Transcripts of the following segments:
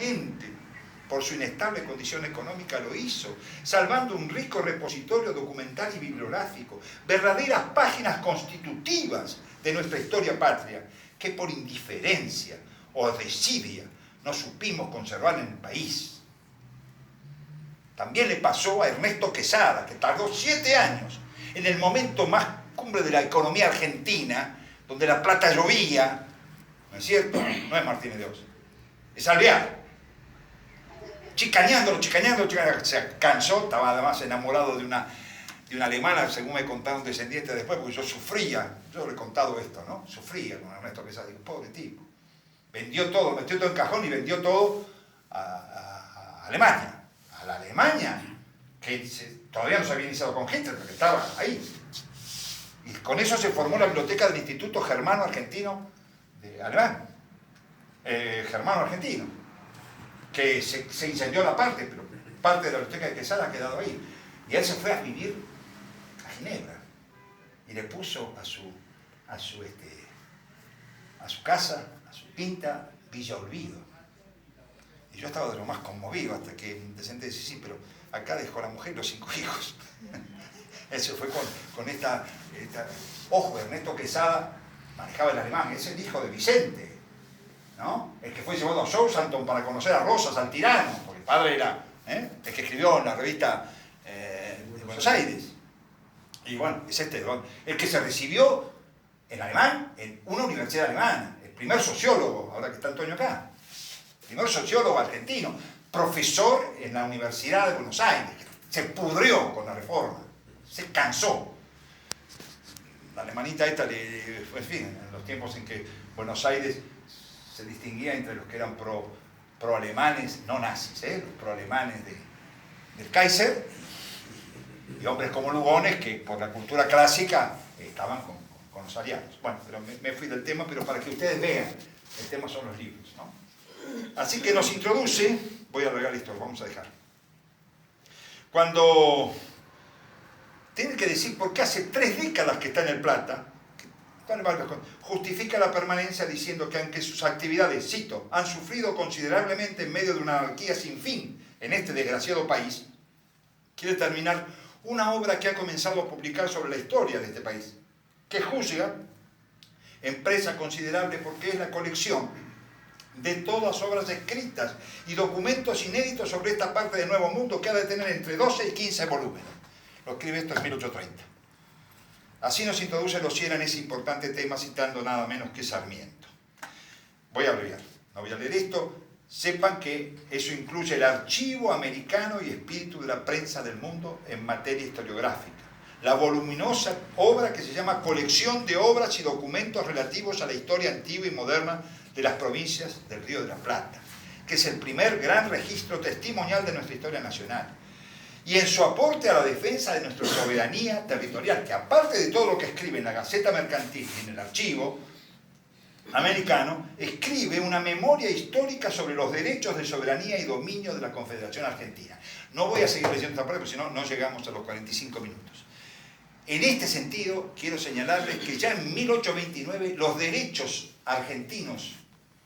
valiente, por su inestable condición económica lo hizo, salvando un rico repositorio documental y bibliográfico, verdaderas páginas constitutivas de nuestra historia patria, que por indiferencia o desidia no supimos conservar en el país. También le pasó a Ernesto Quesada, que tardó 7 años, en el momento más cumbre de la economía argentina, donde la plata llovía, ¿no es cierto? No es Martínez de Oz, es Alvear. Chicaneándolo, se cansó, estaba además enamorado de una alemana, según me contaron descendientes después, porque yo sufría, yo le he contado esto, ¿no? Sufría con Ernesto Quesada, digo, pobre tipo. Vendió todo, metió todo en cajón y vendió todo a Alemania. A la Alemania, que todavía no se había iniciado con Hitler, porque estaba ahí. Y con eso se formó la biblioteca del Instituto Germano Argentino de Alemán. Germano Argentino, que se incendió la parte, pero parte de la biblioteca de Quesada ha quedado ahí. Y él se fue a vivir a Ginebra y le puso a su casa, a su pinta, Villa Olvido. Y yo estaba de lo más conmovido hasta que un descendiente dice, sí, pero acá dejó la mujer y los 5 hijos. Él se fue con esta... Ojo, Ernesto Quesada manejaba el alemán, es el hijo de Vicente, ¿no? El que fue llevado a Southampton para conocer a Rosas, al tirano, porque el padre era el que escribió en la revista de Buenos Aires. Y bueno, es el que se recibió en alemán, en una universidad alemana, el primer sociólogo, ahora que está Antonio acá, el primer sociólogo argentino, profesor en la Universidad de Buenos Aires, que se pudrió con la reforma, se cansó. La alemanita esta, en fin, en los tiempos en que Buenos Aires se distinguía entre los que eran pro-alemanes, no nazis, los pro-alemanes del Kaiser, y hombres como Lugones que por la cultura clásica estaban con los aliados. Bueno, pero me fui del tema, pero para que ustedes vean, el tema son los libros, ¿no? Así que nos introduce, voy a alargar esto, lo vamos a dejar. Cuando tiene que decir por qué hace 3 décadas que está en El Plata, justifica la permanencia diciendo que aunque sus actividades, cito, han sufrido considerablemente en medio de una anarquía sin fin en este desgraciado país, quiere terminar una obra que ha comenzado a publicar sobre la historia de este país, que juzga, empresa considerable porque es la colección de todas obras escritas y documentos inéditos sobre esta parte del Nuevo Mundo que ha de tener entre 12 y 15 volúmenes. Lo escribe esto en 1830. Así nos introduce Losiera en ese importante tema citando nada menos que Sarmiento. Voy a abreviar, no voy a leer esto. Sepan que eso incluye el archivo americano y espíritu de la prensa del mundo en materia historiográfica. La voluminosa obra que se llama Colección de obras y documentos relativos a la historia antigua y moderna de las provincias del Río de la Plata, que es el primer gran registro testimonial de nuestra historia nacional. Y en su aporte a la defensa de nuestra soberanía territorial, que aparte de todo lo que escribe en la Gaceta Mercantil y en el archivo americano, escribe una memoria histórica sobre los derechos de soberanía y dominio de la Confederación Argentina. No voy a seguir leyendo esta parte, porque si no, no llegamos a los 45 minutos. En este sentido, quiero señalarles que ya en 1829 los derechos argentinos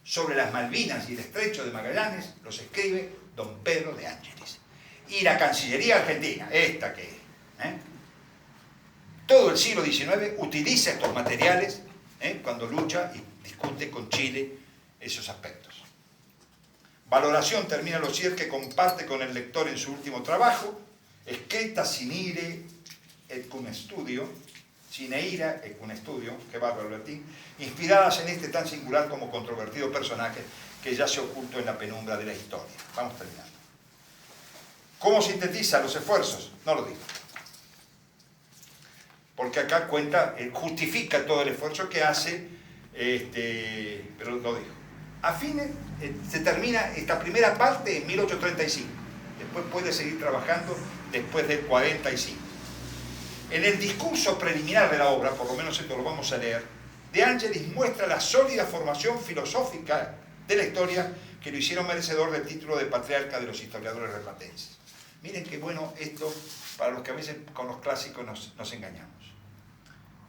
sobre las Malvinas y el Estrecho de Magallanes los escribe don Pedro de Ángeles. Y la Cancillería Argentina, esta que todo el siglo XIX utiliza estos materiales cuando lucha y discute con Chile esos aspectos. Valoración, termina Losier, que comparte con el lector en su último trabajo, Escrita Cineire et cum studio, Cineira et cum studio, que bárbaro latín, inspiradas en este tan singular como controvertido personaje que ya se ocultó en la penumbra de la historia. Vamos terminando. ¿Cómo sintetiza los esfuerzos? No lo digo. Porque acá justifica todo el esfuerzo que hace, pero lo digo. A fines, se termina esta primera parte en 1835. Después puede seguir trabajando después del 45. En el discurso preliminar de la obra, por lo menos esto lo vamos a leer, De Ángelis muestra la sólida formación filosófica de la historia que lo hicieron merecedor del título de patriarca de los historiadores replatenses. Miren qué bueno esto para los que a veces con los clásicos nos engañamos.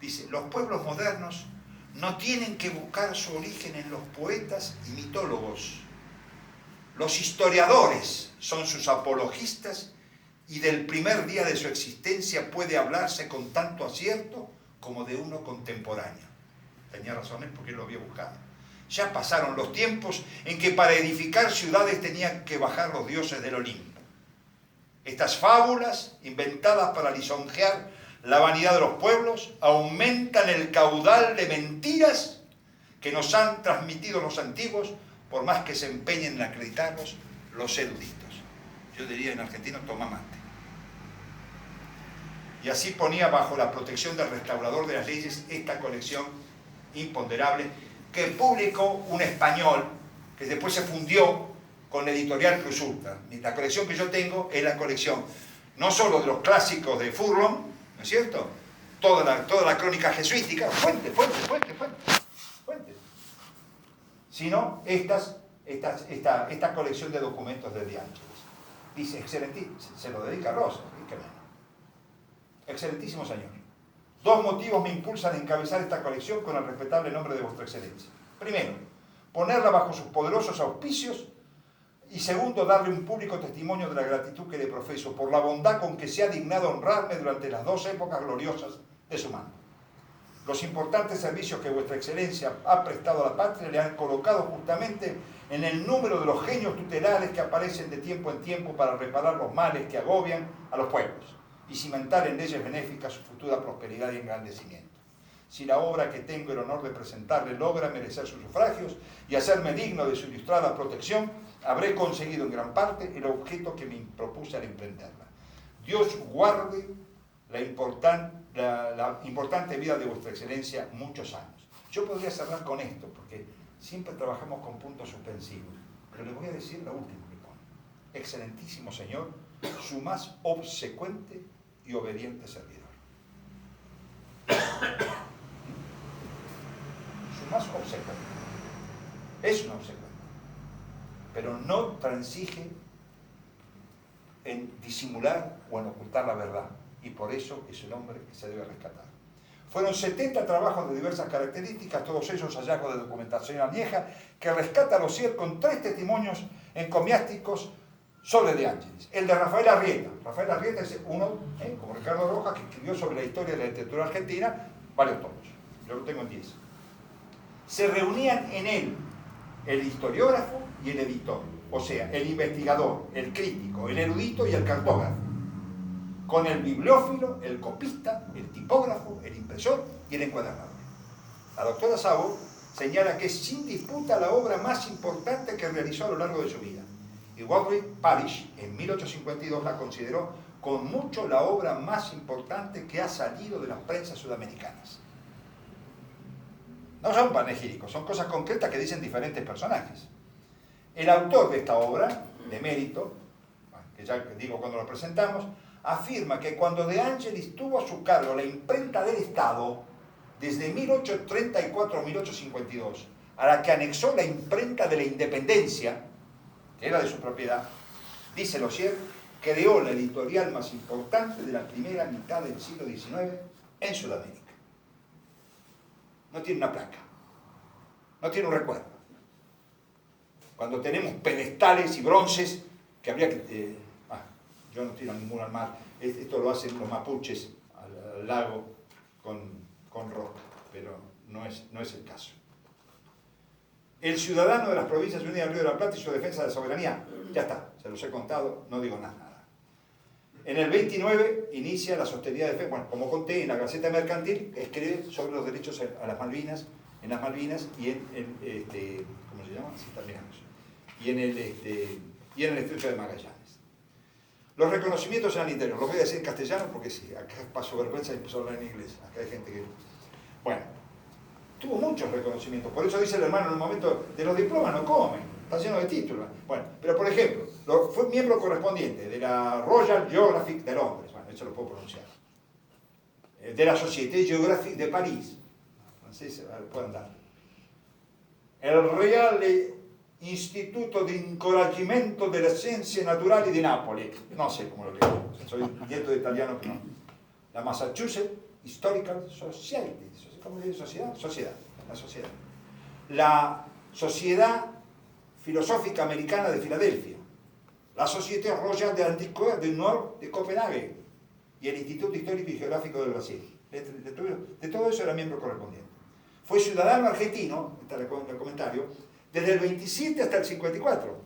Dice, los pueblos modernos no tienen que buscar su origen en los poetas y mitólogos, Los historiadores son sus apologistas y del primer día de su existencia puede hablarse con tanto acierto como de uno contemporáneo. Tenía razones porque lo había buscado. Ya pasaron los tiempos en que para edificar ciudades tenían que bajar los dioses del Olimpo. Estas fábulas, inventadas para lisonjear la vanidad de los pueblos, aumentan el caudal de mentiras que nos han transmitido los antiguos, por más que se empeñen en acreditarlos los eruditos. Yo diría en argentino, toma mate. Y así ponía bajo la protección del restaurador de las leyes esta colección imponderable que publicó un español que después se fundió con la editorial Plus Ultra. La colección que yo tengo es la colección no solo de los clásicos de Furlong, ¿no es cierto? Toda la crónica jesuítica, fuente, sino esta colección de documentos de De Ángelis. Dice, excelentísimo, se lo dedica a Rosa, excelentísimo señor. Dos motivos me impulsan a encabezar esta colección con el respetable nombre de vuestra excelencia. Primero, ponerla bajo sus poderosos auspicios, y segundo, darle un público testimonio de la gratitud que le profeso por la bondad con que se ha dignado honrarme durante las dos épocas gloriosas de su mando. Los importantes servicios que vuestra excelencia ha prestado a la patria le han colocado justamente en el número de los genios tutelares que aparecen de tiempo en tiempo para reparar los males que agobian a los pueblos y cimentar en leyes benéficas su futura prosperidad y engrandecimiento. Si la obra que tengo el honor de presentarle logra merecer sus sufragios y hacerme digno de su ilustrada protección, habré conseguido en gran parte el objeto que me propuse al emprenderla. Dios guarde la importante vida de vuestra excelencia muchos años. Yo podría cerrar con esto, porque siempre trabajamos con puntos suspensivos, pero les voy a decir lo último que pone. Excelentísimo señor, su más obsecuente y obediente servidor. Su más obsecuente. Es un obsecuente, pero no transige en disimular o en ocultar la verdad, y por eso es el hombre que se debe rescatar. Fueron 70 trabajos de diversas características, todos ellos hallazgos de documentación añeja, que rescata a los CIER con 3 testimonios encomiásticos sobre De Ángelis. El de Rafael Arrieta. Rafael Arrieta es uno, como Ricardo Rojas, que escribió sobre la historia de la literatura argentina varios tomos. Yo lo tengo en 10. Se reunían en él el historiógrafo y el editor, o sea, el investigador, el crítico, el erudito y el cartógrafo, con el bibliófilo, el copista, el tipógrafo, el impresor y el encuadernador. La doctora Szabo señala que es sin disputa la obra más importante que realizó a lo largo de su vida. Y Walter Parrish, en 1852, la consideró con mucho la obra más importante que ha salido de las prensas sudamericanas. No son panegíricos, son cosas concretas que dicen diferentes personajes. El autor de esta obra, de mérito, que ya digo cuando lo presentamos, afirma que cuando De Ángelis tuvo a su cargo la imprenta del Estado, desde 1834 a 1852, a la que anexó la imprenta de la Independencia, que era de su propiedad, dice Lozier, creó la editorial más importante de la primera mitad del siglo XIX en Sudamérica. No tiene una placa, no tiene un recuerdo. Cuando tenemos pedestales y bronces, que habría que... yo no tiro ninguno al mar, esto lo hacen los mapuches al lago con roca, pero no es el caso. El ciudadano de las Provincias Unidas del Río de la Plata y su defensa de la soberanía, ya está, se los he contado, no digo nada. En el 29 inicia la sostenida defensa, bueno, como conté, en la Gaceta Mercantil escribe sobre los derechos a las Malvinas, en las Malvinas y ¿cómo se llama? Así terminamos. Y en el Estrecho de Magallanes. Los reconocimientos en el interior, los voy a decir en castellano porque sí, acá paso vergüenza y empiezo a hablar en inglés, acá hay gente que... Bueno, tuvo muchos reconocimientos, por eso dice el hermano en un momento, de los diplomas no comen, está lleno de títulos. Bueno, pero por ejemplo, fue miembro correspondiente de la Royal Geographic de Londres, bueno, eso lo puedo pronunciar, de la Société Géographique de París, francés, pueden dar, el Real Instituto de Incoraggiamento delle Scienze Naturali di Napoli, no sé cómo lo leo, soy nieto de italiano, pero no, la Massachusetts Historical Society, ¿cómo se dice sociedad? Sociedad, la sociedad. La Sociedad Filosófica Americana de Filadelfia, la Société Royale de Antiquaires du Nord de Copenhague y el Instituto Histórico y Geográfico del Brasil. De todo eso era miembro correspondiente. Fue ciudadano argentino, está el comentario, desde el 27 hasta el 54,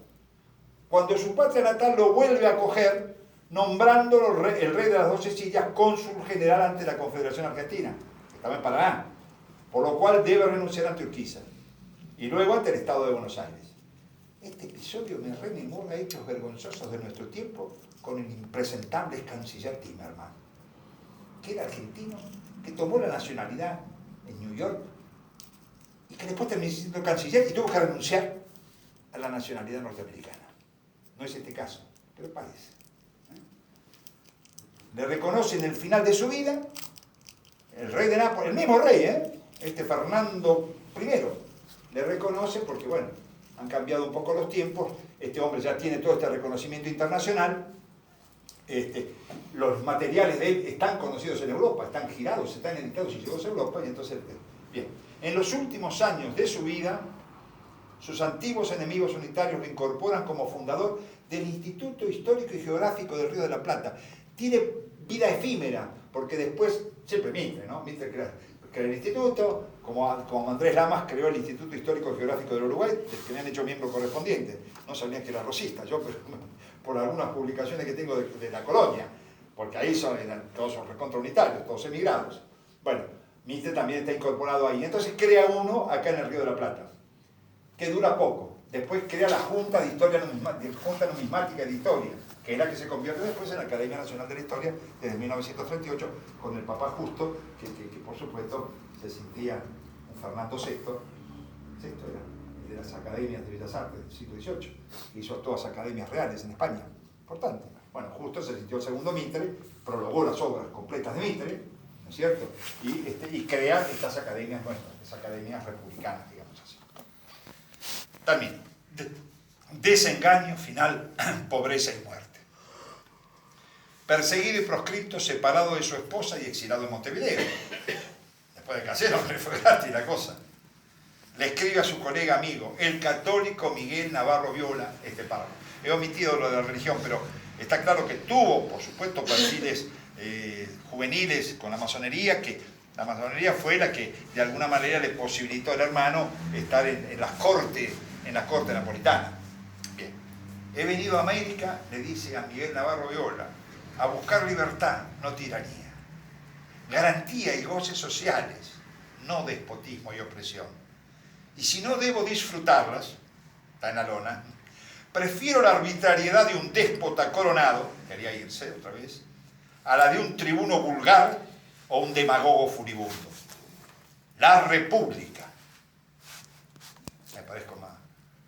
cuando su patria natal lo vuelve a acoger, nombrándolo el rey de las 12 sillas, cónsul general ante la Confederación Argentina, que estaba en Paraná, por lo cual debe renunciar ante Urquiza, y luego ante el Estado de Buenos Aires. Este episodio me rememora hechos vergonzosos de nuestro tiempo con el impresentable canciller Timerman, que era argentino, que tomó la nacionalidad en New York y que después terminó siendo canciller y tuvo que renunciar a la nacionalidad norteamericana. No es este caso, pero parece. Le reconoce en el final de su vida el rey de Nápoles, el mismo rey, este Fernando I, le reconoce porque, bueno, han cambiado un poco los tiempos, este hombre ya tiene todo este reconocimiento internacional, los materiales de él están conocidos en Europa, están girados, están editados y llevados a Europa, y entonces, bien, en los últimos años de su vida, sus antiguos enemigos unitarios lo incorporan como fundador del Instituto Histórico y Geográfico del Río de la Plata. Tiene vida efímera, porque después, siempre Mitre, ¿no? Mitre crea el instituto, como Andrés Lamas creó el Instituto Histórico y Geográfico del Uruguay, del que me han hecho miembro correspondiente. No sabía que era rosista, yo, pero por algunas publicaciones que tengo de la colonia, porque ahí todos son recontraunitarios, todos emigrados. Bueno, Mitre también está incorporado ahí. Entonces crea uno acá en el Río de la Plata, que dura poco. Después crea la Junta Junta Numismática de Historia, que es la que se convierte después en la Academia Nacional de la Historia desde 1938, con el Papa Justo, que por supuesto se sentía un Fernando VI, era de las academias de Bellas Artes del siglo XVIII, hizo todas academias reales en España, importante. Bueno, Justo se sintió el segundo Mitre, prologó las obras completas de Mitre, ¿no es cierto? Y crea estas academias nuestras, estas academias republicanas, digamos así. También, desengaño final, pobreza y muerte. Perseguido y proscripto, separado de su esposa y exilado en Montevideo. Después de casero, hombre, fue gratis la cosa. Le escribe a su colega amigo, el católico Miguel Navarro Viola, este párrafo. He omitido lo de la religión, pero está claro que tuvo, por supuesto, perfiles juveniles con la masonería, que la masonería fue la que de alguna manera le posibilitó al hermano estar en la corte napolitana. Bien. He venido a América, le dice a Miguel Navarro Viola, a buscar libertad, no tiranía, garantía y goces sociales, no despotismo y opresión. Y si no debo disfrutarlas, está en la lona, prefiero la arbitrariedad de un déspota coronado, quería irse otra vez, a la de un tribuno vulgar o un demagogo furibundo. La República, me parezco más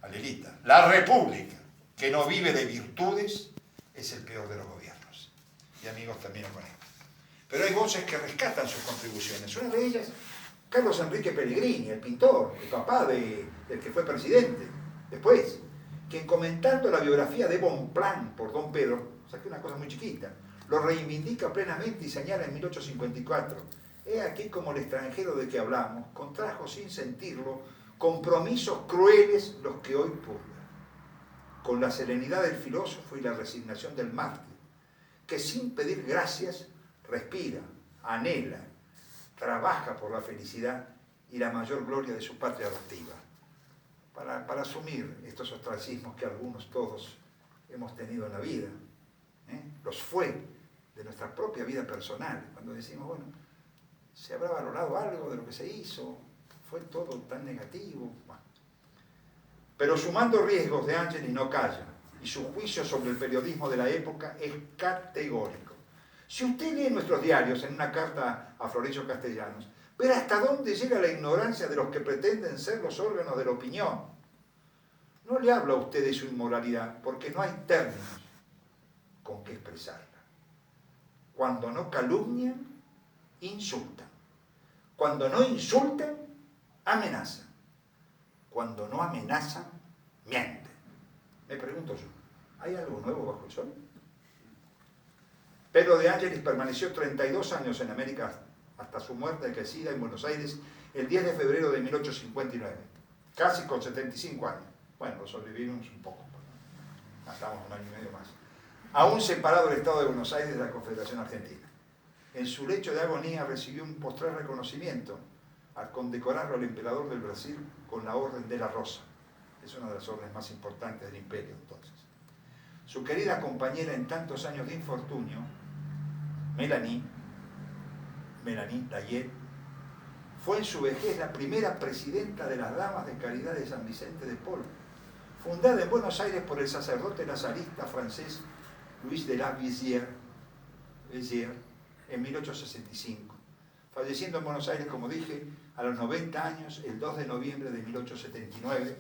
a Lelita, la República que no vive de virtudes es el peor de los gobiernos. Y amigos, termino con esto. Pero hay voces que rescatan sus contribuciones. Una de ellas, Carlos Enrique Pellegrini, el pintor, el papá del que fue presidente, después, quien comentando la biografía de Bonpland por Don Pedro, saqué una cosa muy chiquita, lo reivindica plenamente y señala en 1854, he aquí como el extranjero de que hablamos contrajo sin sentirlo compromisos crueles los que hoy purgan, con la serenidad del filósofo y la resignación del mártir, que sin pedir gracias respira, anhela, trabaja por la felicidad y la mayor gloria de su patria adoptiva, para asumir estos ostracismos que algunos todos hemos tenido en la vida, los fue de nuestra propia vida personal, cuando decimos, bueno, ¿se habrá valorado algo de lo que se hizo? ¿Fue todo tan negativo? Bueno. Pero sumando riesgos, De Angelis no calla, y su juicio sobre el periodismo de la época es categórico. Si usted lee nuestros diarios en una carta a Florencio Castellanos, verá hasta dónde llega la ignorancia de los que pretenden ser los órganos de la opinión. No le hablo a usted de su inmoralidad, porque no hay términos con que expresarla. Cuando no calumnian, insultan. Cuando no insultan, amenazan. Cuando no amenazan, mienten. Me pregunto yo, ¿hay algo nuevo bajo el sol? Pedro de Angelis permaneció 32 años en América hasta su muerte aquecida en Buenos Aires el 10 de febrero de 1859, casi con 75 años. Bueno, sobrevivimos un poco, gastamos un año y medio más. Aún separado el Estado de Buenos Aires de la Confederación Argentina. En su lecho de agonía recibió un postrer reconocimiento al condecorarlo al emperador del Brasil con la Orden de la Rosa. Es una de las órdenes más importantes del imperio entonces. Su querida compañera en tantos años de infortunio, Melanie Dayet, fue en su vejez la primera presidenta de las Damas de Caridad de San Vicente de Paul, fundada en Buenos Aires por el sacerdote lazarista francés Louis de la Vizier en 1865, falleciendo en Buenos Aires, como dije, a los 90 años, el 2 de noviembre de 1879,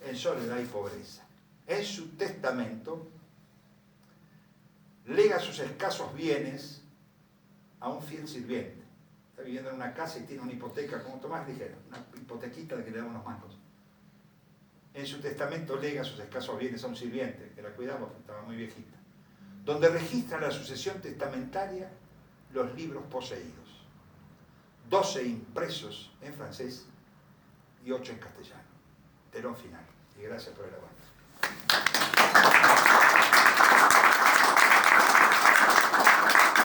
en soledad y pobreza. En su testamento, lega sus escasos bienes a un fiel sirviente. Está viviendo en una casa y tiene una hipoteca, como Tomás dijera, una hipotequita de que le da unos mangos. En su testamento lega sus escasos bienes a un sirviente, que la cuidaba porque estaba muy viejita, donde registra la sucesión testamentaria los libros poseídos, 12 impresos en francés y 8 en castellano. Telón final. Y gracias por el aguante.